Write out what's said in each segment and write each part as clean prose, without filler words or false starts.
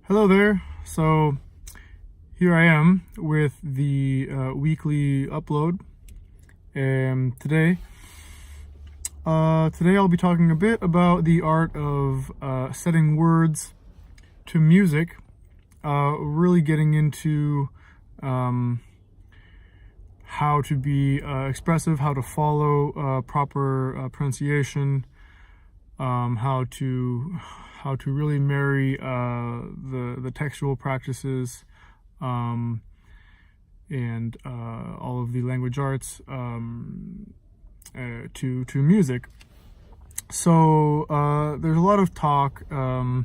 Hello there. So here I am with the weekly upload. And today I'll be talking a bit about the art of setting words to music, really getting into how to be expressive, how to follow proper pronunciation, how to really marry the textual practices and all of the language arts to music. So there's a lot of talk, not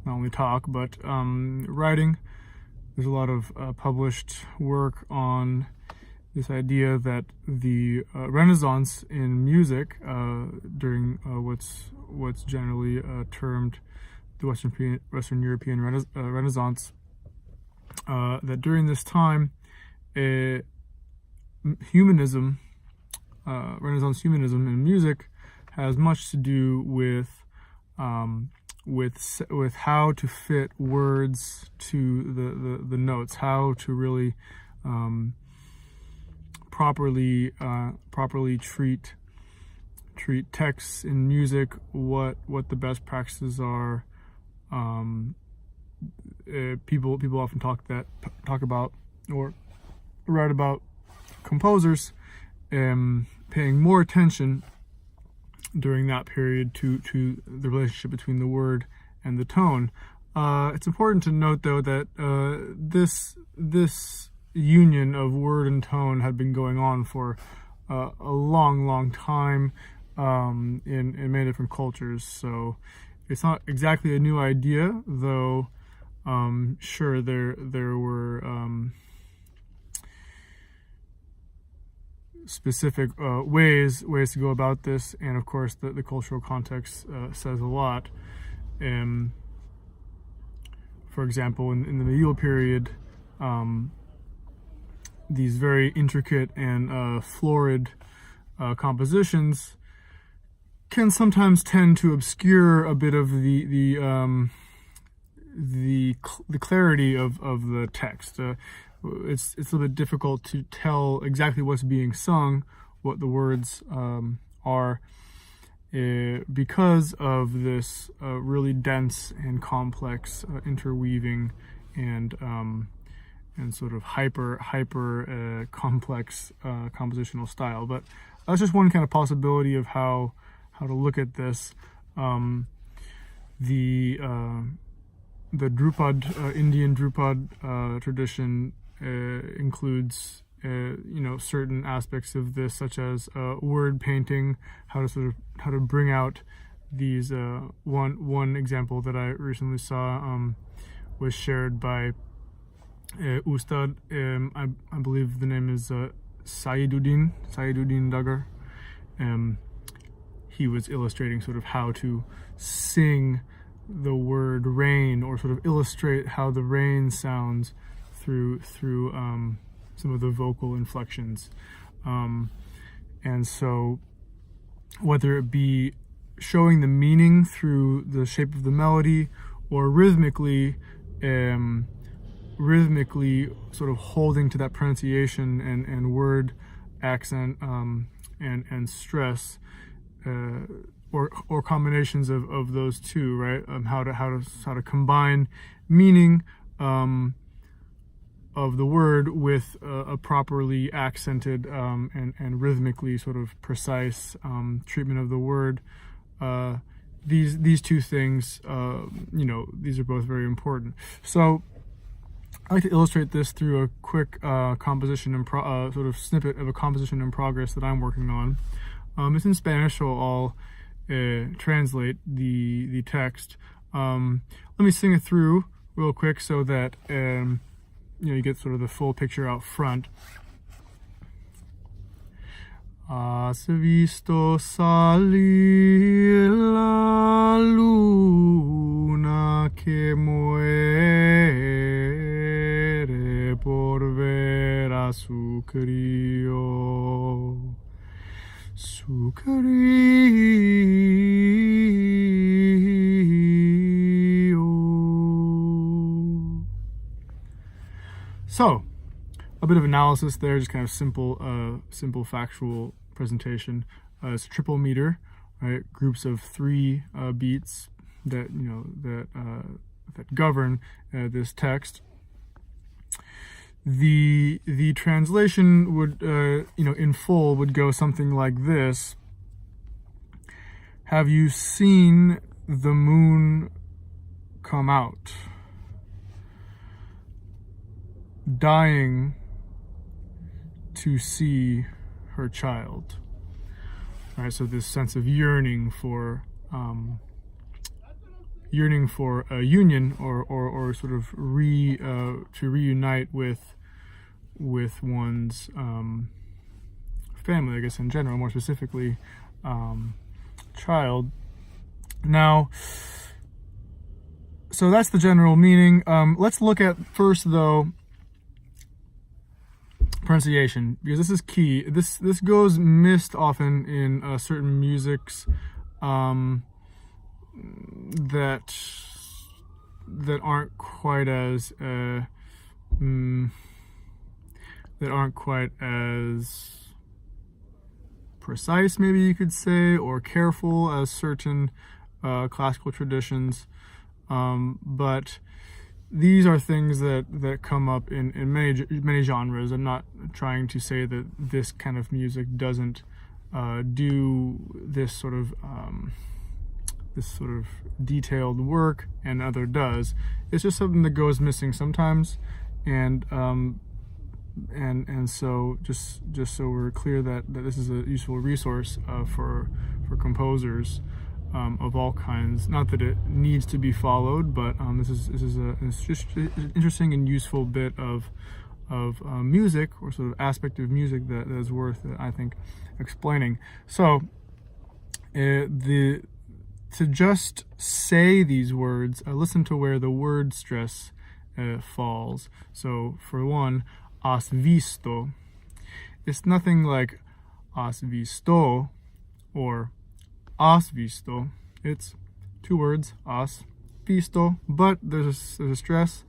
only talk, but writing. There's a lot of published work on this idea that the Renaissance in music during what's generally termed the Western European Renaissance, that during this time, humanism, Renaissance humanism in music, has much to do with how to fit words to the notes, how to really properly treat texts in music, what the best practices are. People often talk about or write about composers paying more attention during that period to the relationship between the word and the tone. It's important to note, though, that this union of word and tone had been going on for a long time in many different cultures. So it's not exactly a new idea, though. Sure, there were specific ways to go about this, and of course the cultural context says a lot. For example, in the medieval period, these very intricate and florid compositions can sometimes tend to obscure a bit of the clarity of the text. It's a little bit difficult to tell exactly what's being sung, what the words are, because of this really dense and complex interweaving and sort of hyper complex compositional style. But that's just one kind of possibility of how to look at this. The Drupad, Indian Drupad tradition includes certain aspects of this, such as word painting, how to bring out these. One example that I recently saw was shared by Ustad. I believe the name is Sayyiduddin Duggar. He was illustrating sort of how to sing the word rain, or sort of illustrate how the rain sounds through some of the vocal inflections. And so whether it be showing the meaning through the shape of the melody, or rhythmically sort of holding to that pronunciation and word accent and stress, or combinations of those two, right? How to combine meaning of the word with a properly accented and rhythmically sort of precise treatment of the word. These two things, these are both very important. So I like to illustrate this through a quick composition sort of snippet of a composition in progress that I'm working on. It's in Spanish, so I'll translate the text. Let me sing it through real quick so that you get sort of the full picture out front. Has visto salir la luna que muere por ver a su crío. Su crío. So, a bit of analysis there, just kind of simple factual presentation. It's a triple meter, right? Groups of 3 beats that that govern this text. The translation would in full would go something like this: have you seen the moon come out? Dying to see her child. All right, so this sense of yearning for a union or sort of to reunite with one's family, I guess in general, more specifically child. Now, so that's the general meaning. Let's look at first, though, pronunciation, because this is key. This goes missed often in certain musics that aren't quite as precise, maybe you could say, or careful as certain classical traditions. But these are things that come up in many genres. I'm not trying to say that this kind of music doesn't do this sort of detailed work, and other does. It's just something that goes missing sometimes, and so just so we're clear that this is a useful resource for composers of all kinds. Not that it needs to be followed, but this is just an interesting and useful bit of music, or sort of aspect of music that is worth, I think, explaining. So to just say these words, listen to where the word stress falls. So for one, has visto. It's nothing like has visto or has visto. It's 2 words, has visto, but there's a stress,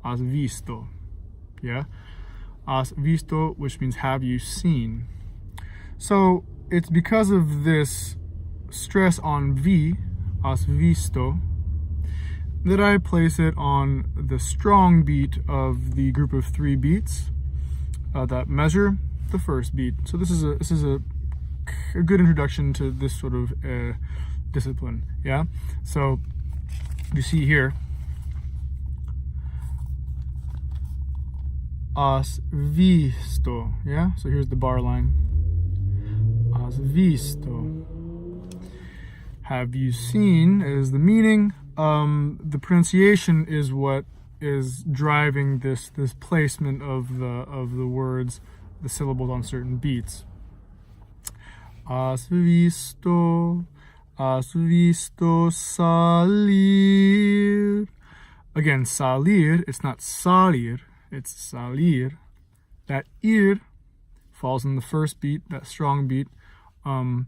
has visto. Yeah, has visto, which means have you seen. So it's because of this stress on V, has visto, that I place it on the strong beat of the group of 3 beats that measure the first beat. So this is a good introduction to this sort of discipline. Yeah. So you see here, has visto. Yeah. So here's the bar line. Has visto. Have you seen is the meaning. The pronunciation is what is driving this placement of the words, the syllables on certain beats. Has visto salir. Again, salir, it's not salir, it's salir. That ir falls in the first beat, that strong beat. And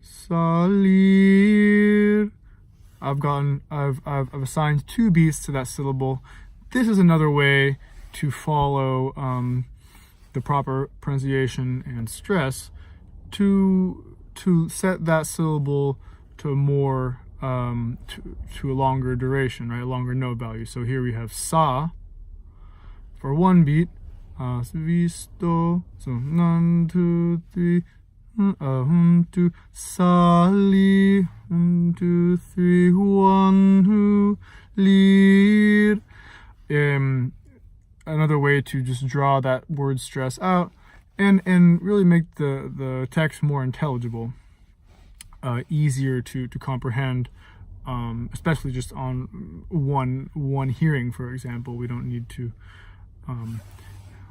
salir, I've assigned 2 beats to that syllable. This is another way to follow the proper pronunciation and stress to set that syllable to a more to a longer duration, right? A longer note value. So here we have sa for 1 beat. Has visto. So 1, 2, 3. 1, 2, sali. 1, 2, 3. 1, 2, lir. Another way to just draw that word stress out and really make the text more intelligible, easier to comprehend, especially just on one hearing, for example. We don't need to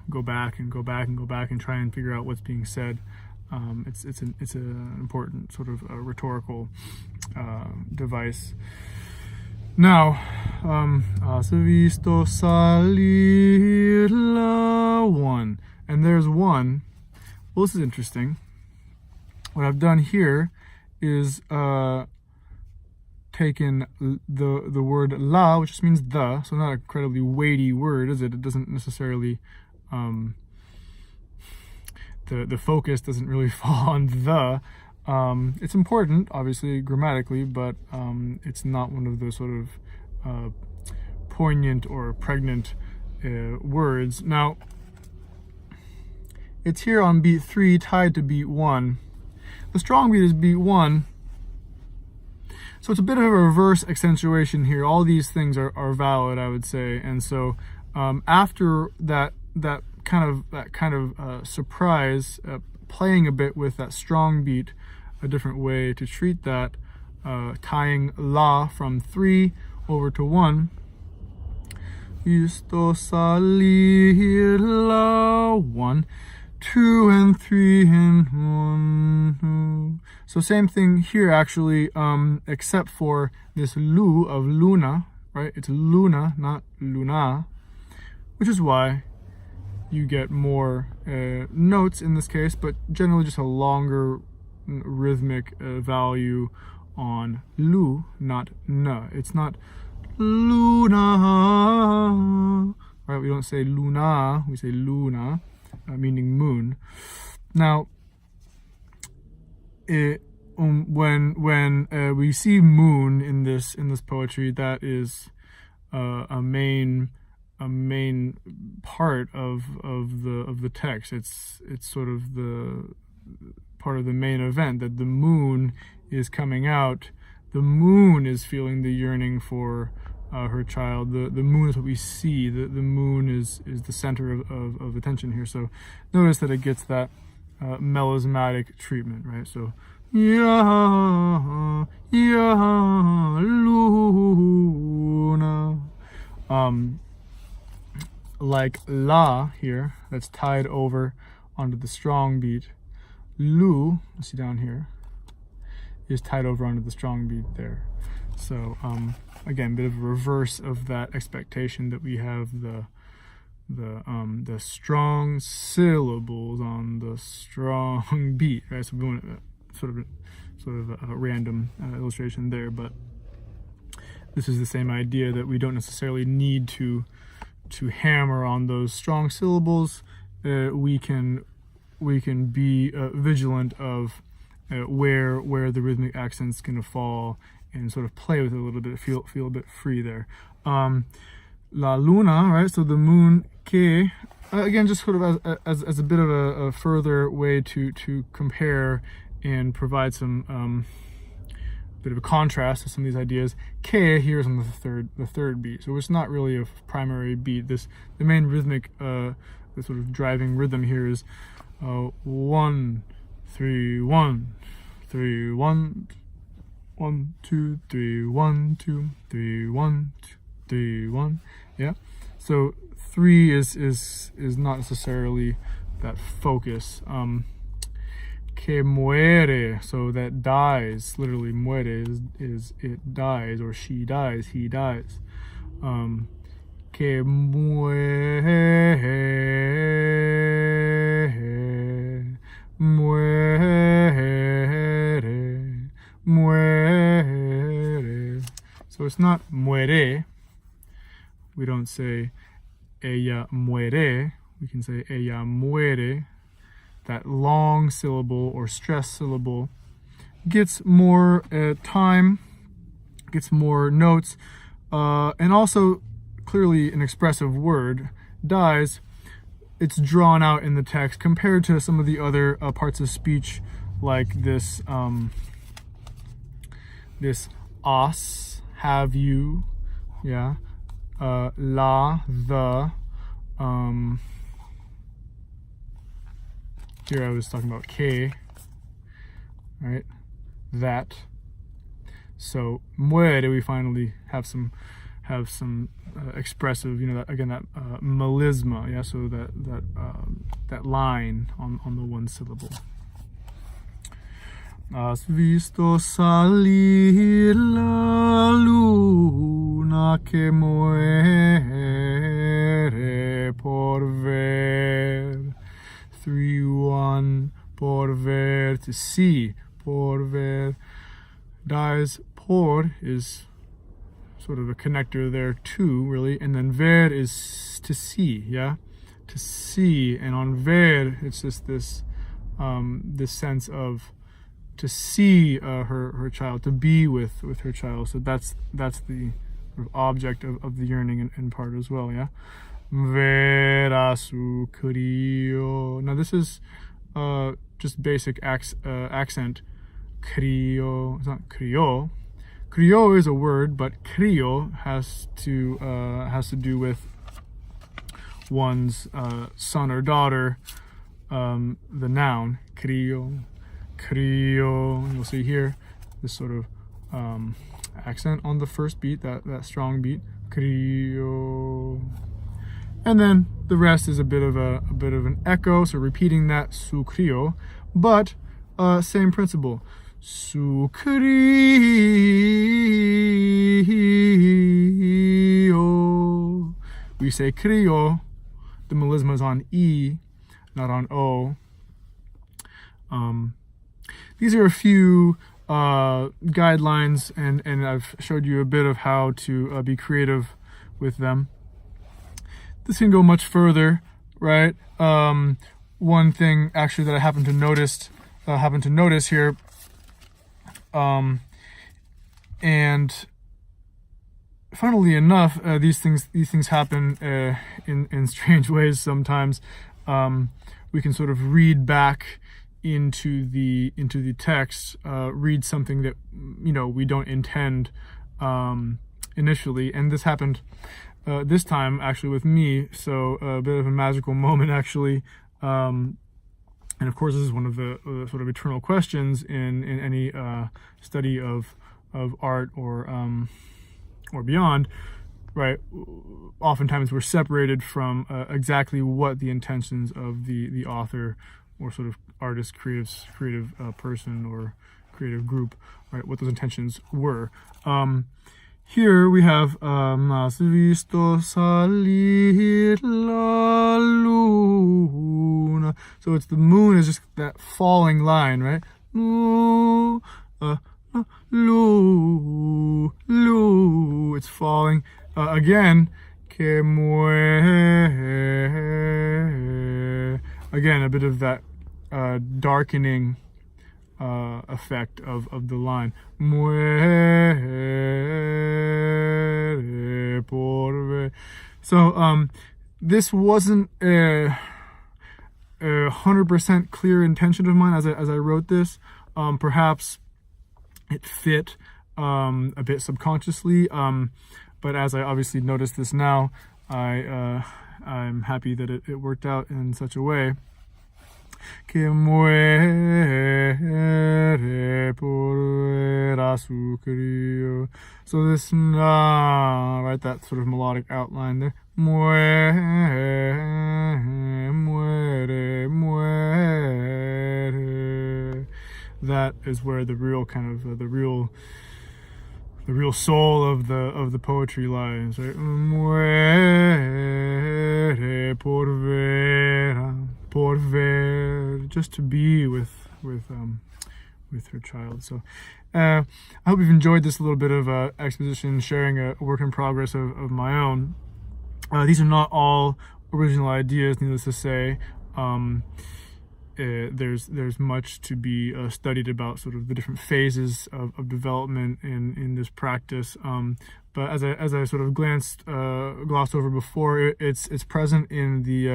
go back and try and figure out what's being said. It's an important sort of rhetorical device. Now, has visto salir la 1, and there's 1. Well, this is interesting. What I've done here is taken the word la, which just means the, so not an incredibly weighty word, is it? It doesn't necessarily, the focus doesn't really fall on the. It's important, obviously, grammatically, but it's not one of those sort of poignant or pregnant words. Now, it's here on beat 3 tied to beat 1. The strong beat is beat 1. So it's a bit of a reverse accentuation here. All these things are valid, I would say. And so after that kind of surprise, playing a bit with that strong beat, a different way to treat that, tying la from 3 over to 1. Visto salir la, 1, 2 and 3 and 1. So same thing here actually, except for this lu of luna, right? It's luna, not luna, which is why you get more notes in this case, but generally just a longer rhythmic value on lu, not na. It's not luna, right? We don't say luna, we say luna, meaning moon. Now, when we see moon in this poetry, that is a main part of the text. It's sort of the part of the main event, that the moon is coming out. The moon is feeling the yearning for her child. The moon is what we see. The moon is the center of attention here. So notice that it gets that melismatic treatment, right? So ya luna, like la here, that's tied over onto the strong beat. Lu, let's see down here, is tied over onto the strong beat there. So again, a bit of a reverse of that expectation that we have the strong syllables on the strong beat, right? So we want sort of a random illustration there, but this is the same idea that we don't necessarily need to hammer on those strong syllables. We can be vigilant of where the rhythmic accent's going to fall, and sort of play with it a little bit, feel a bit free there. La luna, right? So the moon, que, again, just sort of as a bit of a further way to compare and provide some bit of a contrast to some of these ideas. Que here is on the third beat, so it's not really a primary beat. The main rhythmic, the sort of driving rhythm here is 1 3 1 3 1 1 2 3 1 2 3 1 2 3 1. Yeah. So 3 is not necessarily that focus. Que muere, so that dies, literally muere is it dies, or she dies, he dies. Que muere, muere, muere. So it's not muere. We don't say ella muere. We can say ella muere. That long syllable or stress syllable gets more time, gets more notes, and also clearly an expressive word. Dies, it's drawn out in the text compared to some of the other parts of speech, like this this as, have you, yeah, la, the, here I was talking about que, right, that. So muere, we finally have some expressive, that again, that melisma, yeah, so that line on the one syllable. Has visto salir la luna que muere por ver. 3 1 por ver, to see, por ver, dies por is sort of a connector there too, really. And then ver is to see, yeah? To see. And on ver, it's just this sense of to see her child, to be with her child. So that's the sort of object of the yearning in part as well, yeah? Ver a su crio. Now this is just basic accent. Crio, it's not crio. Crio is a word, but crio has to do with one's son or daughter. The noun crio. You'll see here this sort of accent on the first beat, that strong beat. Crio. And then the rest is a bit of an echo, so repeating that su crio, but same principle. Su crio. We say crio. The melisma is on E, not on O. These are a few guidelines, and I've showed you a bit of how to be creative with them. This can go much further, right? One thing actually that I happened to notice here, and funnily enough, these things happen in strange ways sometimes. We can sort of read back into the text, read something that we don't intend initially, and this happened this time actually with me. So a bit of a magical moment actually, and of course this is one of the sort of eternal questions in any study of art or beyond, right? Oftentimes we're separated from exactly what the intentions of the author or sort of artist, creative person or creative group, right? What those intentions were. Here we have Mas visto salir la luna. So it's the moon is just that falling line, right? Lu. It's falling. Again, que muere. Again, a bit of that darkening effect of the line. Muere por ver. So this wasn't a 100% clear intention of mine as I wrote this. Perhaps it fit a bit subconsciously, but as I obviously noticed this now, I'm happy that it worked out in such a way. Que muere por ver a su crio. So this right, that sort of melodic outline there. Muere. That is where the real kind of the real soul of the poetry lies, right? Muere por ver, just to be with her child. So I hope you've enjoyed this little bit of exposition, sharing a work in progress of my own. These are not all original ideas, needless to say. There's much to be studied about sort of the different phases of development in this practice. But as I sort of glossed over before, it's present in the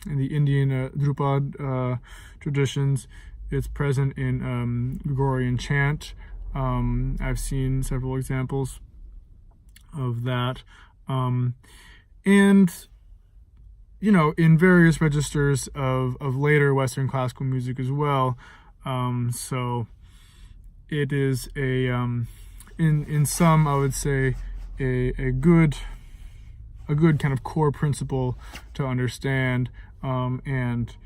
Indian Drupad traditions. It's present in Gregorian chant. I've seen several examples of that, and in various registers of later Western classical music as well. So it is in some, I would say, a good kind of core principle to understand, and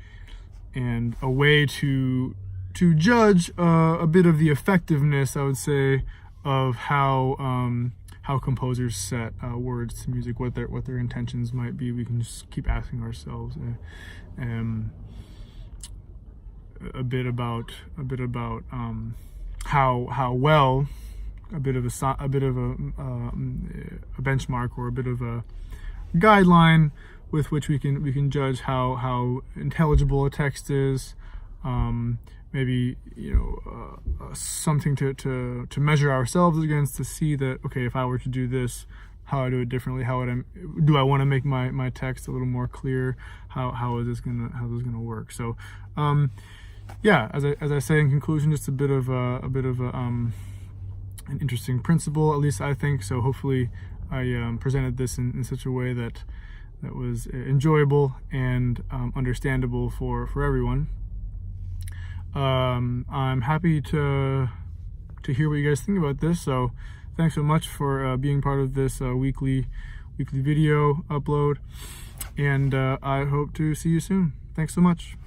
a way to judge a bit of the effectiveness, I would say, of how composers set words to music, what their intentions might be. We can just keep asking ourselves a bit about how well a benchmark or a bit of a guideline with which we can judge how intelligible a text is. Maybe something to measure ourselves against, to see that, okay, if I were to do this, how I do it differently, do I want to make my text a little more clear? How is this gonna work? So yeah, as I say in conclusion, just a bit of an interesting principle, at least I think. So hopefully I presented this in such a way that was enjoyable and understandable for everyone. I'm happy to hear what you guys think about this. So thanks so much for being part of this weekly video upload, and I hope to see you soon. Thanks so much.